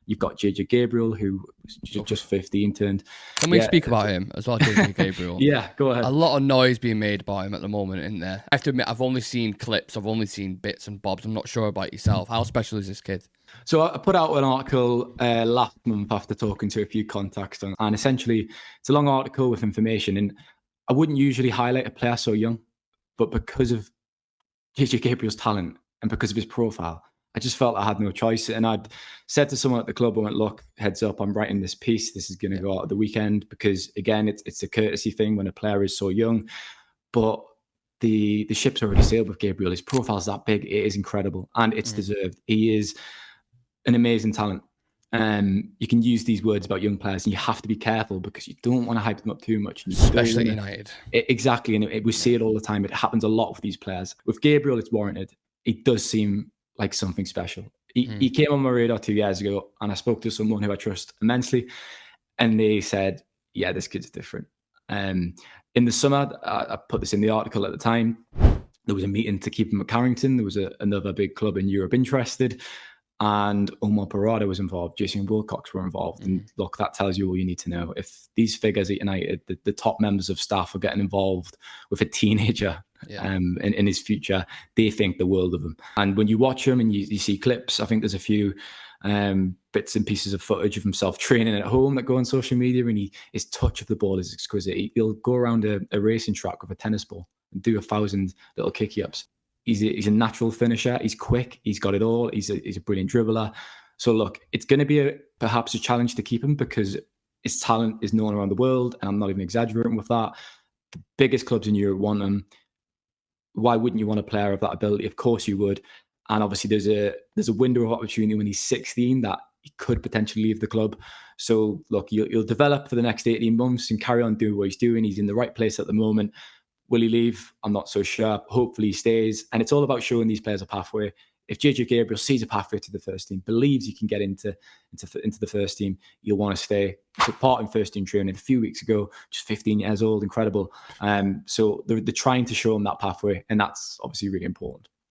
You've got JJ Gabriel, who was just 15 turned. Can we speak about him as well, JJ Gabriel? Yeah, go ahead. A lot of noise being made about him at the moment, isn't there? I have to admit, I've only seen clips. I've only seen bits and bobs. I'm not sure about yourself. How special is this kid? So I put out an article last month after talking to a few contacts, and essentially it's a long article with information. And I wouldn't usually highlight a player so young, but because of JJ Gabriel's talent and because of his profile, I just felt I had no choice. And I'd said to someone at the club, I went, look, heads up, I'm writing this piece. This is going to go out at the weekend because, again, it's a courtesy thing when a player is so young. But the ship's already sailed with Gabriel. His profile's that big. It is incredible, and it's deserved. He is an amazing talent. You can use these words about young players, and you have to be careful because you don't want to hype them up too much. Especially at United. Exactly, and we see it all the time. It happens a lot with these players. With Gabriel, it's warranted. He does seem like something special. He came on my radar 2 years ago, and I spoke to someone who I trust immensely, and they said, yeah, this kid's different. In the summer, I put this in the article at the time, there was a meeting to keep him at Carrington. There was another big club in Europe interested, and Omar Parada was involved. Jason Wilcox were involved. And look, that tells you all you need to know. If these figures at United, the top members of staff are getting involved with a teenager in his future, they think the world of him. And when you watch him and you see clips, I think there's a few bits and pieces of footage of himself training at home that go on social media, and his touch of the ball is exquisite. He'll go around a racing track with a tennis ball and do 1,000 little kick-ups. He's a natural finisher. He's quick. He's got it all. He's a brilliant dribbler. So look, it's going to be perhaps a challenge to keep him because his talent is known around the world, and I'm not even exaggerating with that. The biggest clubs in Europe want him. Why wouldn't you want a player of that ability? Of course you would. And obviously there's a window of opportunity when he's 16 that he could potentially leave the club. So look, you'll develop for the next 18 months and carry on doing what he's doing. He's in the right place at the moment. Will he leave? I'm not so sure. Hopefully he stays. And it's all about showing these players a pathway. If JJ Gabriel sees a pathway to the first team, believes he can get into the first team, you'll want to stay. He took part in first team training a few weeks ago, just 15 years old, incredible. So they're trying to show him that pathway, and that's obviously really important.